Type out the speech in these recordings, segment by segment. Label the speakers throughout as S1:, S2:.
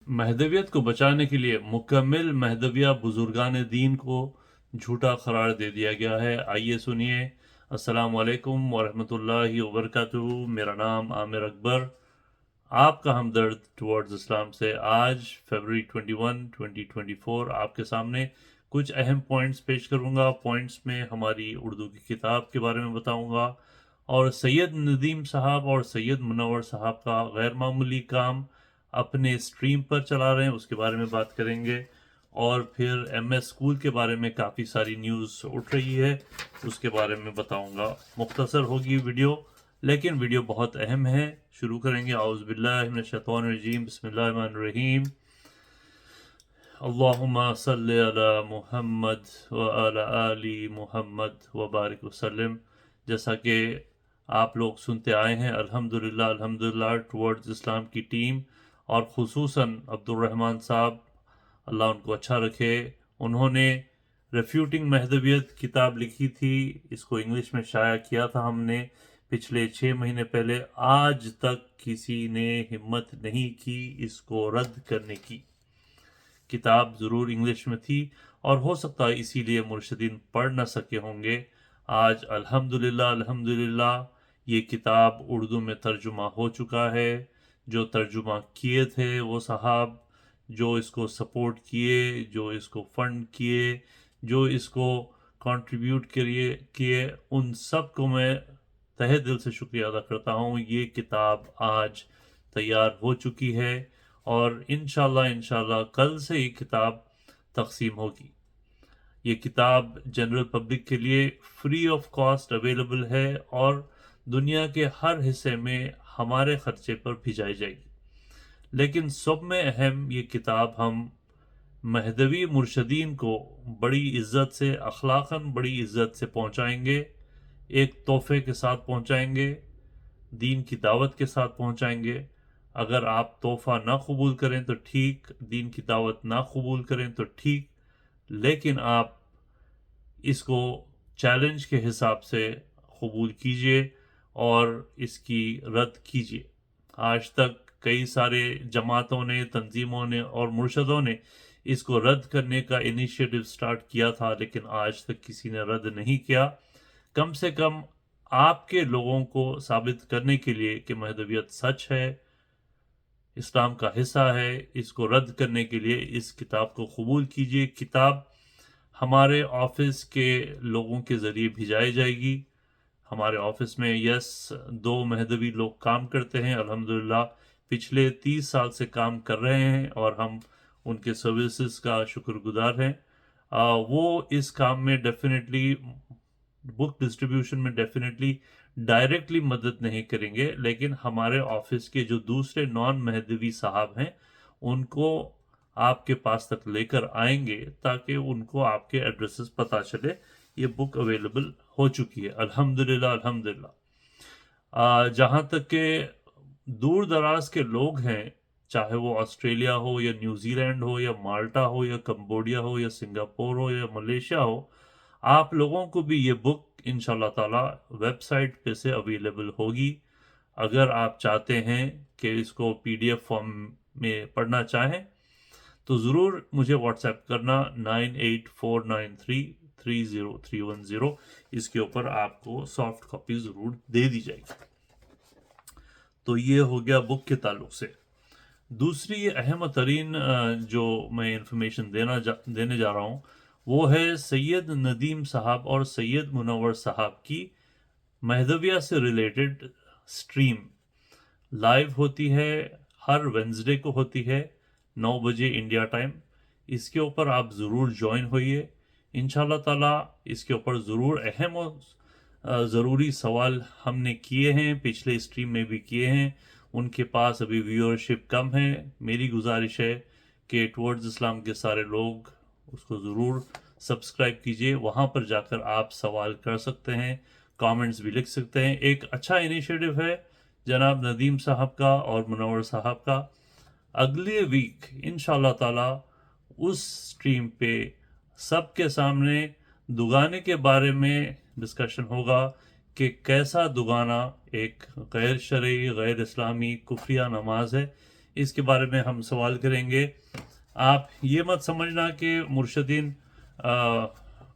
S1: महदवियत को बचाने के लिए मुकम्मिल महदविया बुजुर्गान दीन को झूठा करार दे दिया गया है। आइए सुनिए। अस्सलाम वालेकुम वरहमतुल्लाहि वबरकातुहू। मेरा नाम आमिर अकबर, आपका हमदर्द टुवर्ड्स इस्लाम से आज फरवरी 21 2024 आपके सामने कुछ अहम पॉइंट्स पेश करूंगा। पॉइंट्स में हमारी उर्दू की किताब के बारे में बताऊंगा और सैयद नदीम साहब और सैयद मुनव्वर साहब का गैर मामूली काम अपने स्ट्रीम पर चला रहे हैं, उसके बारे में बात करेंगे। और फिर एमएस स्कूल के बारे में काफ़ी सारी न्यूज़ उठ रही है, उसके बारे में बताऊंगा। मुख्तसर होगी वीडियो, लेकिन वीडियो बहुत अहम है। शुरू करेंगे। औज़ु बिल्लाहि मिनश शैतानिर रजीम, बिस्मिल्लाहिर रहमानिर रहीम। अल्लाहुम्मा सल्लि अला मुहम्मद व अला आलि मुहम्मद व बारिक वसल्लम। जैसा कि आप लोग सुनते आए हैं, अल्हम्दुलिल्लाह अल्हम्दुलिल्लाह टुवर्ड्स इस्लाम की टीम और ख़ुसूसन अब्दुर्रहमान साहब, अल्लाह उनको अच्छा रखे, उन्होंने रेफ्यूटिंग महदवियत किताब लिखी थी। इसको इंग्लिश में शाया किया था हमने पिछले 6 महीने पहले। आज तक किसी ने हिम्मत नहीं की इसको रद्द करने की। किताब ज़रूर इंग्लिश में थी और हो सकता है इसीलिए मुर्शिदीन पढ़ न सके होंगे। आज अल्हम्दुलिल्लाह अल्हम्दुलिल्लाह ये किताब उर्दू में तर्जुमा हो चुका है। जो तर्जुमा किए थे वो साहब, जो इसको सपोर्ट किए, जो इसको फंड किए, जो इसको कंट्रीब्यूट किए, उन सब को मैं तहे दिल से शुक्रिया अदा करता हूँ। ये किताब आज तैयार हो चुकी है और इंशाल्लाह कल से ये किताब तकसीम होगी। ये किताब जनरल पब्लिक के लिए फ्री ऑफ कॉस्ट अवेलेबल है और दुनिया के हर हिस्से में हमारे खर्चे पर भिजाई जाएगी। लेकिन सब में अहम ये किताब हम महदवी मुर्शदीन को बड़ी इज़्ज़त से, अखलाकन बड़ी इज़्ज़त से पहुँचाएंगे। एक तोहफे के साथ पहुँचाएंगे, दीन की दावत के साथ पहुँचाएंगे। अगर आप तोहफ़ा ना कबूल करें तो ठीक, दीन की दावत ना कबूल करें तो ठीक, लेकिन आप इसको चैलेंज के हिसाब से कबूल कीजिए और इसकी रद्द कीजिए। आज तक कई सारे जमातों ने, तंजीमों ने और मुर्शदों ने इसको रद्द करने का इनिशिएटिव स्टार्ट किया था, लेकिन आज तक किसी ने रद्द नहीं किया। कम से कम आपके लोगों को साबित करने के लिए कि महदवियत सच है, इस्लाम का हिस्सा है, इसको रद्द करने के लिए इस किताब को कबूल कीजिए। किताब हमारे ऑफिस के लोगों के ज़रिए भिजाई जाएगी। हमारे ऑफिस में 2 महदवी लोग काम करते हैं, अल्हम्दुलिल्लाह पिछले 30 साल से काम कर रहे हैं और हम उनके सर्विसेज का शुक्रगुजार हैं। वो इस काम में डेफिनेटली, बुक डिस्ट्रीब्यूशन में डेफिनेटली डायरेक्टली मदद नहीं करेंगे, लेकिन हमारे ऑफिस के जो दूसरे नॉन महदवी साहब हैं उनको आपके पास तक लेकर आएंगे ताकि उनको आपके एड्रेसेस पता चले। ये बुक अवेलेबल हो चुकी है अल्हम्दुलिल्लाह अल्हम्दुलिल्लाह। जहाँ तक के दूर दराज के लोग हैं, चाहे वो ऑस्ट्रेलिया हो या न्यूजीलैंड हो या माल्टा हो या कंबोडिया हो या सिंगापुर हो या मलेशिया हो, आप लोगों को भी ये बुक इंशाल्लाह ताला वेबसाइट पे से अवेलेबल होगी। अगर आप चाहते हैं कि इसको पीडीएफ फॉर्म में पढ़ना चाहें तो ज़रूर मुझे व्हाट्सएप करना 9849330310। इसके ऊपर आपको सॉफ्ट कॉपी ज़रूर दे दी जाएगी। तो ये हो गया बुक के ताल्लुक से। दूसरी अहम तरीन जो मैं इंफॉर्मेशन देने जा रहा हूँ वो है सैयद नदीम साहब और सैयद मुनव्वर साहब की महदविया से रिलेटेड स्ट्रीम लाइव होती है, हर वेंसडे को होती है 9 बजे इंडिया टाइम। इसके ऊपर आप ज़रूर ज्वाइन होइए इंशाल्लाह ताला। इसके ऊपर ज़रूर अहम और ज़रूरी सवाल हमने किए हैं, पिछले स्ट्रीम में भी किए हैं। उनके पास अभी व्यूअरशिप कम है। मेरी गुजारिश है कि टुवर्ड्स इस्लाम के सारे लोग उसको ज़रूर सब्सक्राइब कीजिए। वहाँ पर जाकर आप सवाल कर सकते हैं, कमेंट्स भी लिख सकते हैं। एक अच्छा इनिशिएटिव है जनाब नदीम साहब का और मुनव्वर साहब का। अगले वीक इंशाल्लाह ताला उस स्ट्रीम पे सबके सामने दुगाने के बारे में डिस्कशन होगा कि कैसा दुगाना एक गैर शरई, गैर इस्लामी, कुफरिया नमाज है। اس کے بارے میں ہم سوال کریں گے. آپ یہ مت سمجھنا کہ مرشدین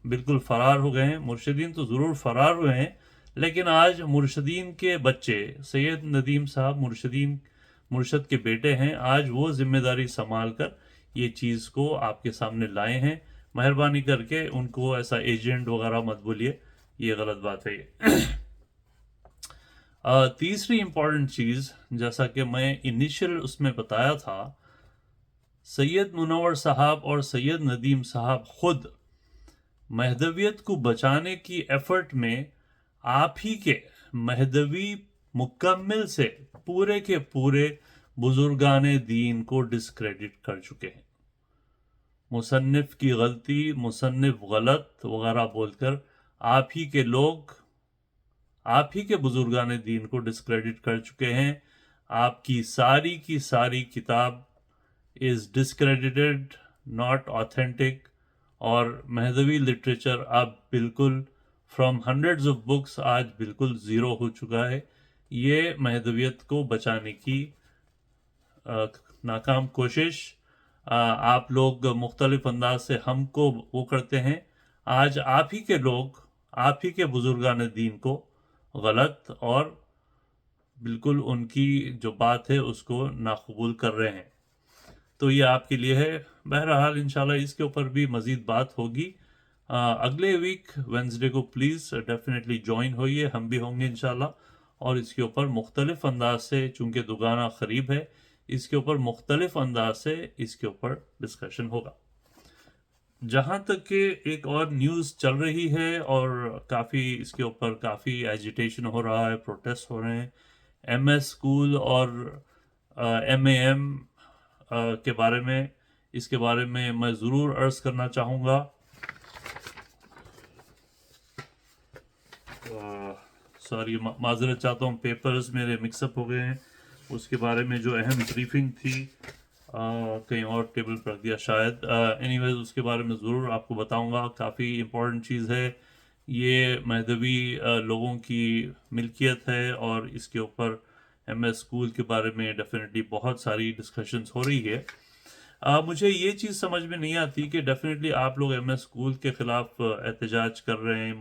S1: بالکل فرار ہو گئے ہیں. مرشدین تو ضرور فرار ہوئے ہیں، لیکن آج مرشدین کے بچے سید ندیم صاحب مرشد کے بیٹے ہیں. آج وہ ذمہ داری سنبھال کر یہ چیز کو آپ کے سامنے لائے ہیں. مہربانی کر کے ان کو ایسا ایجنٹ وغیرہ مت بولیے، یہ غلط بات ہے. تیسری امپورٹنٹ چیز، جیسا کہ میں انیشل اس میں بتایا تھا، سید منور صاحب اور سید ندیم صاحب خود مہدویت کو بچانے کی ایفرٹ میں آپ ہی کے مہدوی مکمل سے پورے کے پورے بزرگان دین کو ڈسکریڈٹ کر چکے ہیں. مصنف کی غلطی، مصنف غلط وغیرہ بول کر آپ ہی کے لوگ آپ ہی کے بزرگان دین کو ڈسکریڈٹ کر چکے ہیں. آپ کی ساری کتاب از ڈسکریڈٹڈ، ناٹ آتھینٹک، اور مہدوی لٹریچر اب بالکل فرام ہنڈریڈز آف بکس آج بالکل زیرو ہو چکا ہے. یہ مہدویت کو بچانے کی ناکام کوشش. آپ لوگ مختلف انداز سے ہم کو وہ کرتے ہیں. آج آپ ہی کے لوگ آپ ہی کے بزرگان دین کو غلط اور بالکل ان کی جو بات ہے اس کو ناقبول کر رہے ہیں. تو یہ آپ کے لیے ہے. بہرحال انشاءاللہ اس کے اوپر بھی مزید بات ہوگی. اگلے ویک وینسڈے کو پلیز ڈیفینیٹلی جوائن ہوئیے، ہم بھی ہوں گے انشاءاللہ. اور اس کے اوپر مختلف انداز سے، چونکہ دوگانہ قریب ہے، اس کے اوپر مختلف انداز سے اس کے اوپر ڈسکشن ہوگا. جہاں تک کہ ایک اور نیوز چل رہی ہے اور کافی اس کے اوپر کافی ایجیٹیشن ہو رہا ہے، پروٹیسٹ ہو رہے ہیں، ایم ایس اسکول اور ایم اے ایم کے بارے میں. اس کے بارے میں ضرور عرض کرنا چاہوں گا. سوری، معذرت چاہتا ہوں، پیپرز میرے مکس اپ ہو گئے ہیں. اس کے بارے میں جو اہم بریفنگ تھی کہیں اور ٹیبل پر رکھ دیا شاید. اینی ویز اس کے بارے میں ضرور آپ کو بتاؤں گا. کافی امپورٹنٹ چیز ہے. یہ مہدوی لوگوں کی ملکیت ہے اور اس کے اوپر ایم ایس اسکول کے بارے میں ڈیفینیٹلی بہت ساری ڈسکشنز ہو رہی ہے. مجھے یہ چیز سمجھ میں نہیں آتی کہ ڈیفینیٹلی آپ لوگ ایم ایس اسکول کے خلاف احتجاج کر رہے ہیں.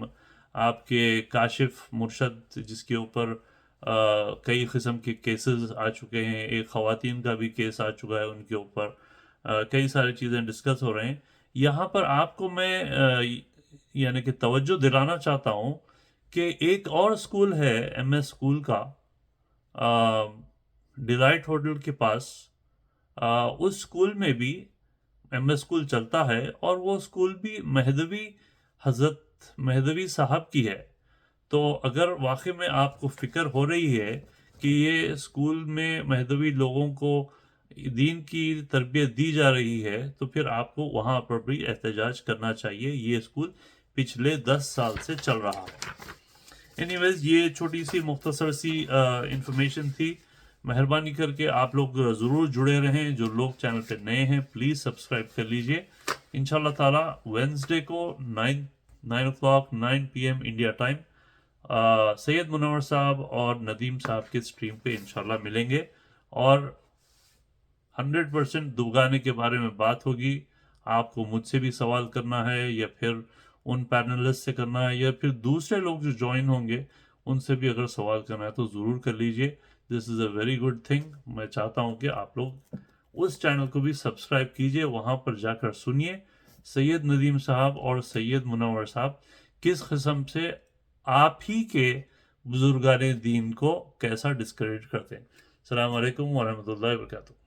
S1: آپ کے کاشف مرشد جس کے اوپر کئی قسم کے کیسز آ چکے ہیں، ایک خواتین کا بھی کیس آ چکا ہے، ان کے اوپر کئی ساری چیزیں ڈسکس ہو رہے ہیں. یہاں پر آپ کو میں یعنی کہ توجہ دلانا چاہتا ہوں کہ ایک اور اسکول ہے ایم ایس اسکول کا، ڈیلائٹ ہوٹل کے پاس. اس اسکول میں بھی ایم ایس اسکول چلتا ہے اور وہ اسکول بھی مہدوی حضرت مہدوی صاحب کی ہے. تو اگر واقعی میں آپ کو فکر ہو رہی ہے کہ یہ اسکول میں مہدوی لوگوں کو دین کی تربیت دی جا رہی ہے، تو پھر آپ کو وہاں پر بھی احتجاج کرنا چاہیے. یہ اسکول پچھلے 10 سال سے چل رہا ہے. اینی ویز یہ چھوٹی سی مختصر سی انفارمیشن تھی. مہربانی کر کے آپ لوگ ضرور جڑے رہیں. جو لوگ چینل پہ نئے ہیں پلیز سبسکرائب کر لیجئے. انشاءاللہ تعالی وینسڈے کو 9 o'clock 9 PM انڈیا ٹائم سید منور صاحب اور ندیم صاحب کے سٹریم پہ انشاءاللہ ملیں گے اور 100% دوگانے کے بارے میں بات ہوگی. آپ کو مجھ سے بھی سوال کرنا ہے یا پھر ان پینلسٹ سے کرنا ہے یا پھر دوسرے لوگ جو جوائن ہوں گے ان سے بھی اگر سوال کرنا ہے تو ضرور کر لیجئے. دس از اے ویری گڈ تھنگ. میں چاہتا ہوں کہ آپ لوگ اس چینل کو بھی سبسکرائب کیجئے. وہاں پر جا کر سنیے سید ندیم صاحب اور سید منور صاحب کس قسم سے آپ ہی کے بزرگان دین کو کیسا ڈسکریڈٹ کرتے ہیں. السلام علیکم ورحمۃ اللہ وبرکاتہ.